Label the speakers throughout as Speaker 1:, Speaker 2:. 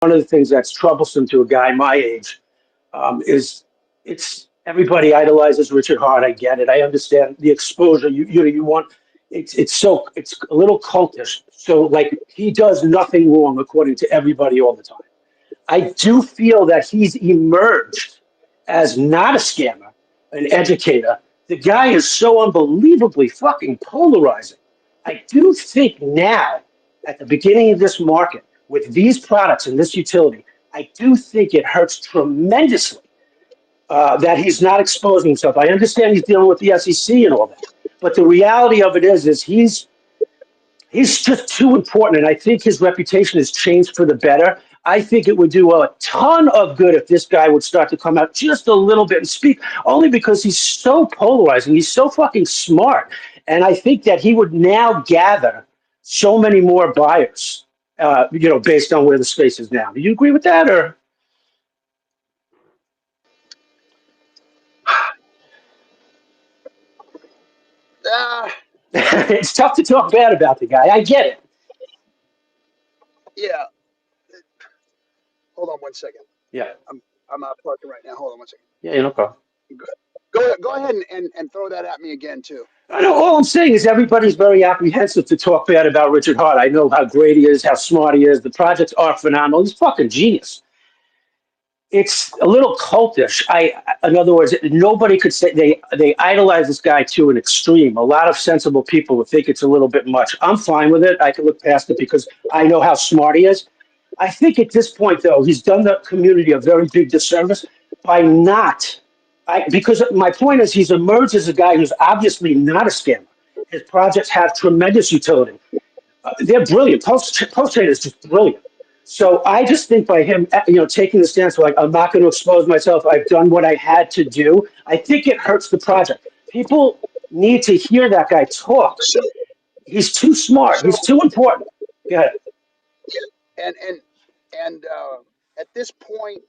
Speaker 1: one of the things that's troublesome to a guy my age is it's everybody idolizes Richard Hart. I get it. I understand the exposure. You want it's a little cultish. So like he does nothing wrong according to everybody all the time. I do feel that he's emerged as not a scammer, an educator. The guy is so unbelievably fucking polarizing. I do think now, at the beginning of this market, with these products and this utility, I do think it hurts tremendously that he's not exposing himself. I understand he's dealing with the SEC and all that, but the reality of it is he's just too important, and I think his reputation has changed for the better. I think it would do a ton of good if this guy would start to come out just a little bit and speak, only because he's so polarizing. He's so fucking smart, and I think that he would now gather so many more buyers. Based on where the space is now. Do you agree with that, or
Speaker 2: Uh,
Speaker 1: it's tough to talk bad about the guy? I get it.
Speaker 2: yeah. Hold on one second.
Speaker 1: Yeah,
Speaker 2: I'm out parking right now. Hold on one second.
Speaker 1: yeah, no problem.
Speaker 2: Go ahead and throw that at me again too.
Speaker 1: I know all I'm saying is everybody's very apprehensive to talk bad about Richard Hart. I know how great he is, how smart he is. The projects are phenomenal. He's fucking genius. It's a little cultish. In other words, nobody could say they idolize this guy to an extreme. A lot of sensible people would think it's a little bit much. I'm fine with it. I can look past it because I know how smart he is. I think at this point, though, he's done the community a very big disservice by not. Because my point is, he's emerged as a guy who's obviously not a scammer. His projects have tremendous utility. They're brilliant. Pulsechain is just brilliant. So I just think by him, taking the stance like I'm not going to expose myself. I've done what I had to do. I think it hurts the project. People need to hear that guy talk.
Speaker 2: So
Speaker 1: He's too smart.
Speaker 2: so
Speaker 1: He's too important. Go ahead.
Speaker 2: yeah, and at this point,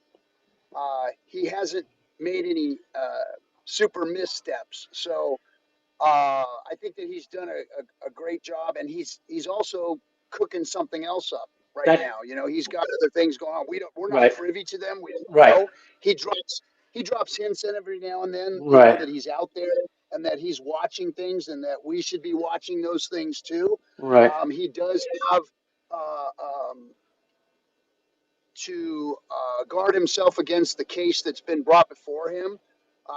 Speaker 2: he hasn't made any super missteps. So I think that he's done a great job, and he's also cooking something else up right
Speaker 1: That
Speaker 2: now. He's got other things going on. We're not
Speaker 1: right,
Speaker 2: privy to them. We don't
Speaker 1: right,
Speaker 2: know. He drops hints in every now and then.
Speaker 1: right,
Speaker 2: That he's out there and that he's watching things, and that we should be watching those things too.
Speaker 1: right.
Speaker 2: He does have uh, um, to guard himself against the case that's been brought before him.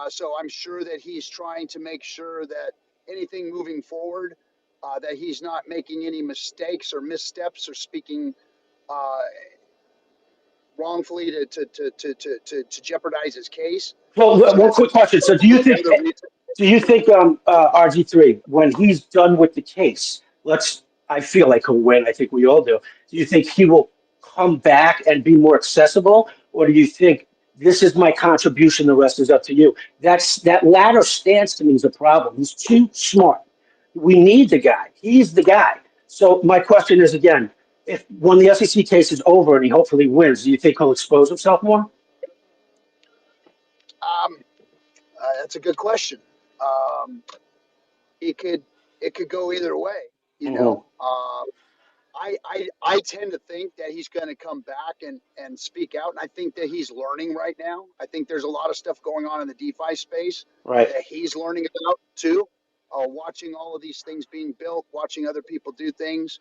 Speaker 2: So I'm sure that he's trying to make sure that anything moving forward, that he's not making any mistakes or missteps or speaking uh, wrongfully to jeopardize his case.
Speaker 1: Well,
Speaker 2: So
Speaker 1: one
Speaker 2: that's
Speaker 1: quick question. So, do you think
Speaker 2: another reason.
Speaker 1: RG3, when he's done with the case, I feel like he'll win. I think we all do. Do you think he will come back and be more accessible, or do you think this is my contribution? The rest is up to you. That latter stance to me is a problem. He's too smart. We need the guy. He's the guy. So my question is again, if when the SEC case is over and he hopefully wins, do you think he'll expose himself more?
Speaker 2: Um, that's a good question. Um, it could it could go either way, you
Speaker 1: Hmm.
Speaker 2: know. I tend to think that he's going to come back and speak out. And I think that he's learning right now. I think there's a lot of stuff going on in the DeFi space
Speaker 1: Right.
Speaker 2: that he's learning about too. Watching all of these things being built, watching other people do things.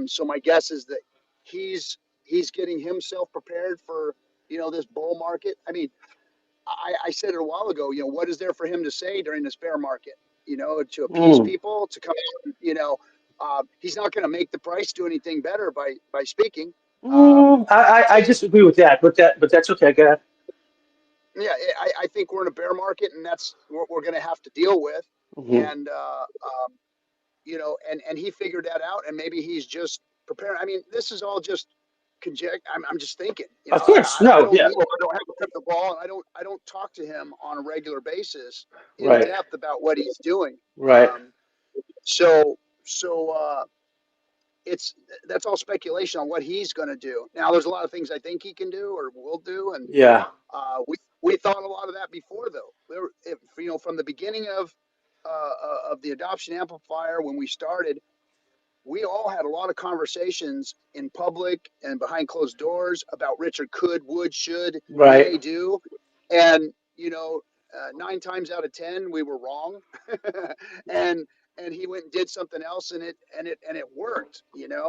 Speaker 2: So my guess is that he's getting himself prepared for this bull market. I mean, I said it a while ago. What is there for him to say during this bear market? To appease
Speaker 1: Mm.
Speaker 2: people, to come out. He's not going to make the price do anything better by speaking. Um,
Speaker 1: I disagree with that, but that's okay. Go ahead.
Speaker 2: yeah, I think we're in a bear market, and that's what we're going to have to deal with.
Speaker 1: Hmm.
Speaker 2: And and he figured that out, and maybe he's just preparing. I mean, this is all just conject. I'm just thinking.
Speaker 1: Of course,
Speaker 2: I
Speaker 1: no,
Speaker 2: don't
Speaker 1: yeah,
Speaker 2: know. I don't have a crystal ball, and I don't talk to him on a regular basis in
Speaker 1: right,
Speaker 2: depth about what he's doing.
Speaker 1: right.
Speaker 2: So so it's that's all speculation on what he's going to do. Now, there's a lot of things I think he can do or will do, and
Speaker 1: Yeah.
Speaker 2: we thought a lot of that before, though. From the beginning of the adoption amplifier when we started, we all had a lot of conversations in public and behind closed doors about Richard could, would, should,
Speaker 1: Right.
Speaker 2: may do. And, you know, 9 times out of 10, we were wrong. and, and he went and did something else and it worked, you know?